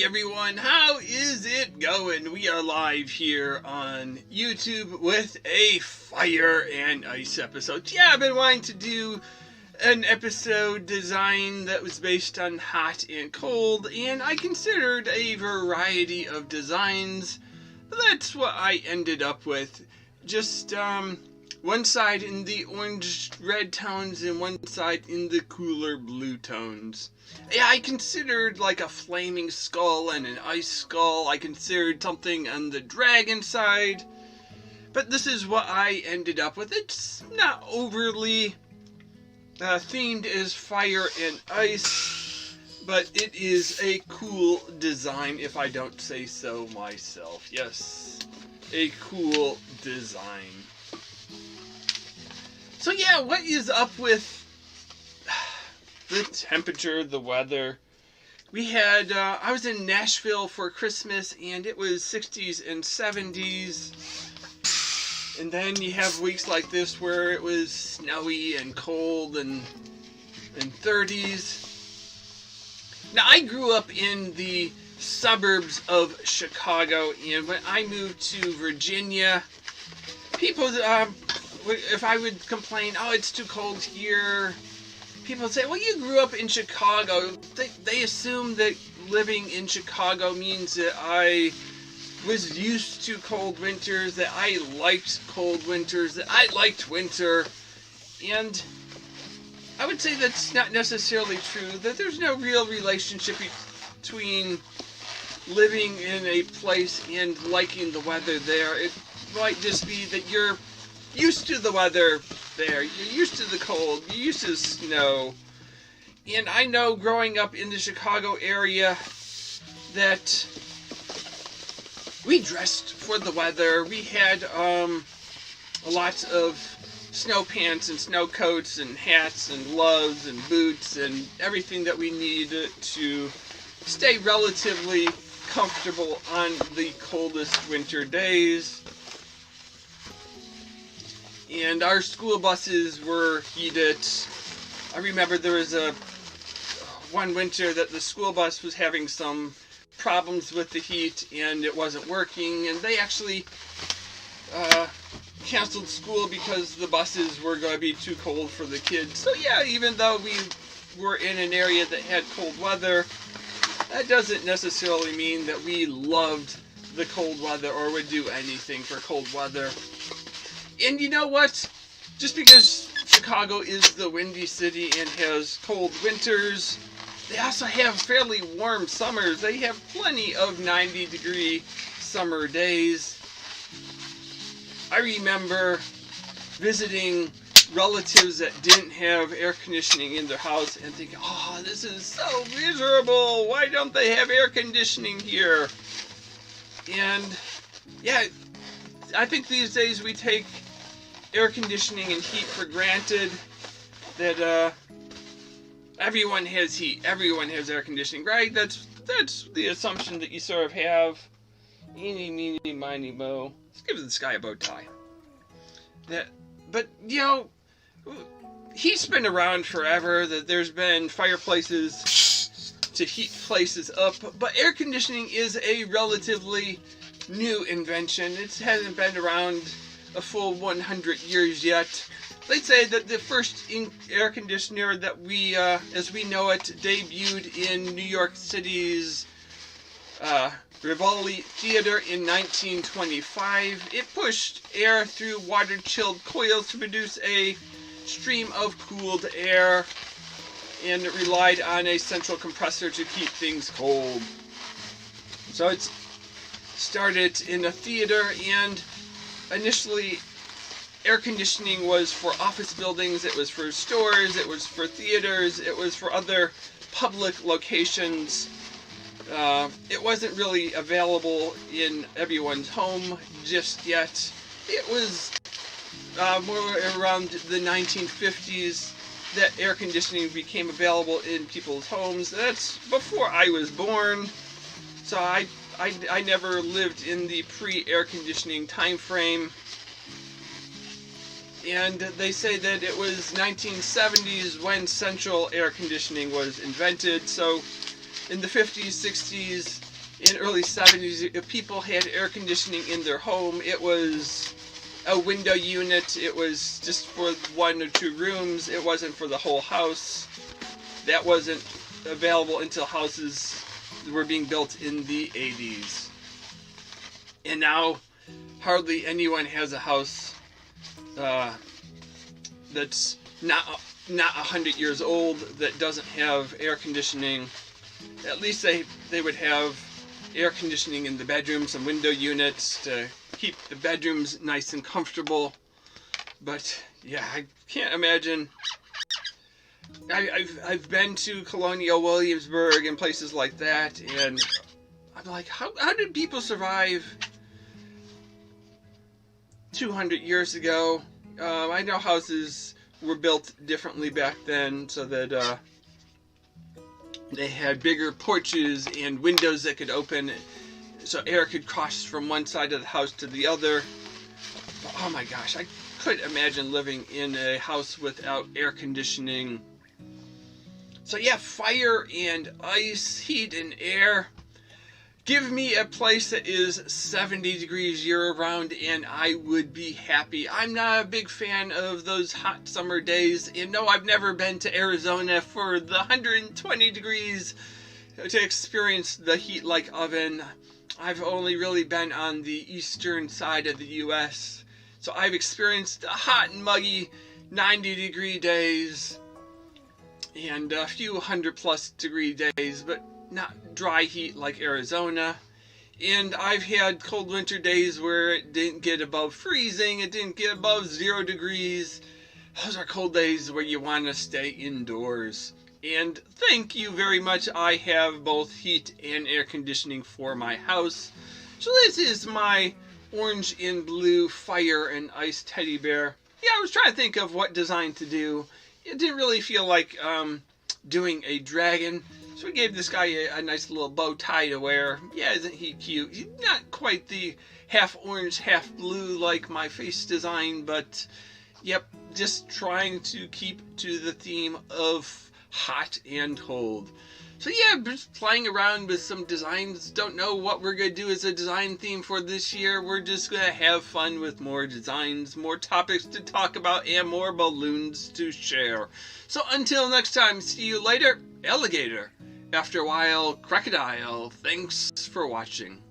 Hey everyone, how is it going? We are live here on YouTube with a fire and ice episode. Yeah, I've been wanting to do an episode design that was based on hot and cold, and I considered a variety of designs. But that's what I ended up with. Just one side in the orange red tones and one side in the cooler blue tones. Yeah, I considered like a flaming skull and an ice skull. I considered something on the dragon side. But this is what I ended up with. It's not overly themed as fire and ice, but it is a cool design if I don't say so myself. Yes, a cool design. So yeah, what is up with the temperature, the weather? We had, I was in Nashville for Christmas and it was 60s and 70s. And then you have weeks like this where it was snowy and cold and 30s. Now I grew up in the suburbs of Chicago, and when I moved to Virginia, people, if I would complain, oh, it's too cold here, people would say, well, you grew up in Chicago. They assume that living in Chicago means that I was used to cold winters, that I liked cold winters, that I liked winter. And I would say that's not necessarily true, that there's no real relationship between living in a place and liking the weather there. It might just be that you're used to the weather there, you're used to the cold, you're used to snow. And I know growing up in the Chicago area that we dressed for the weather. We had a lot of snow pants and snow coats and hats and gloves and boots and everything that we needed to stay relatively comfortable on the coldest winter days. And our school buses were heated. I remember there was one winter that the school bus was having some problems with the heat and it wasn't working, and they actually canceled school because the buses were going to be too cold for the kids. So yeah, even though we were in an area that had cold weather, that doesn't necessarily mean that we loved the cold weather or would do anything for cold weather. And you know what? Just because Chicago is the windy city and has cold winters, they also have fairly warm summers. They have plenty of 90-degree summer days. I remember visiting relatives that didn't have air conditioning in their house and thinking, oh, this is so miserable. Why don't they have air conditioning here? And yeah, I think these days we take air conditioning and heat for granted, that everyone has heat, everyone has air conditioning, right? That's the assumption that you sort of have. Eeny, meeny, miny, mo. Let's give this guy a bow tie. But you know, heat's been around forever. That there's been fireplaces to heat places up, but air conditioning is a relatively new invention. It hasn't been around a full 100 years yet. They say that the first air conditioner that we, as we know it, debuted in New York City's Rivoli Theater in 1925. It pushed air through water-chilled coils to produce a stream of cooled air, and it relied on a central compressor to keep things cold. So it's started in a theater, and initially air conditioning was for office buildings, it was for stores, it was for theaters, it was for other public locations. It wasn't really available in everyone's home just yet. It was more around the 1950s that air conditioning became available in people's homes. That's before I was born, so I never lived in the pre-air conditioning time frame. And they say that it was 1970s when central air conditioning was invented. So in the 50s, 60s, in early 70s, if people had air conditioning in their home, it was a window unit. It was just for 1 or 2 rooms. It wasn't for the whole house. That wasn't available until houses were being built in the 80s. And now hardly anyone has a house that's not 100 years old that doesn't have air conditioning. At least they would have air conditioning in the bedrooms and window units to keep the bedrooms nice and comfortable. But yeah, I can't imagine. I've been to Colonial Williamsburg and places like that, and I'm like, how did people survive 200 years ago? I know houses were built differently back then, so that they had bigger porches and windows that could open, so air could cross from one side of the house to the other. But, oh my gosh, I couldn't imagine living in a house without air conditioning. So yeah, fire and ice, heat and air. Give me a place that is 70 degrees year-round and I would be happy. I'm not a big fan of those hot summer days. And no, I've never been to Arizona for the 120 degrees to experience the heat like oven. I've only really been on the eastern side of the U.S. So I've experienced the hot and muggy 90-degree days and a few 100+ degree days, but not dry heat like Arizona. And I've had cold winter days where it didn't get above freezing, it didn't get above 0 degrees. Those are cold days where you want to stay indoors. And thank you very much, I have both heat and air conditioning for my house. So this is my orange and blue fire and ice teddy bear. Yeah, I was trying to think of what design to do. It didn't really feel like doing a dragon. So we gave this guy a nice little bow tie to wear. Yeah, isn't he cute? He's not quite the half orange, half blue like my face design, but yep, just trying to keep to the theme of hot and cold. So yeah, just playing around with some designs. Don't know what we're going to do as a design theme for this year. We're just going to have fun with more designs, more topics to talk about, and more balloons to share. So until next time, see you later, alligator. After a while, crocodile. Thanks for watching.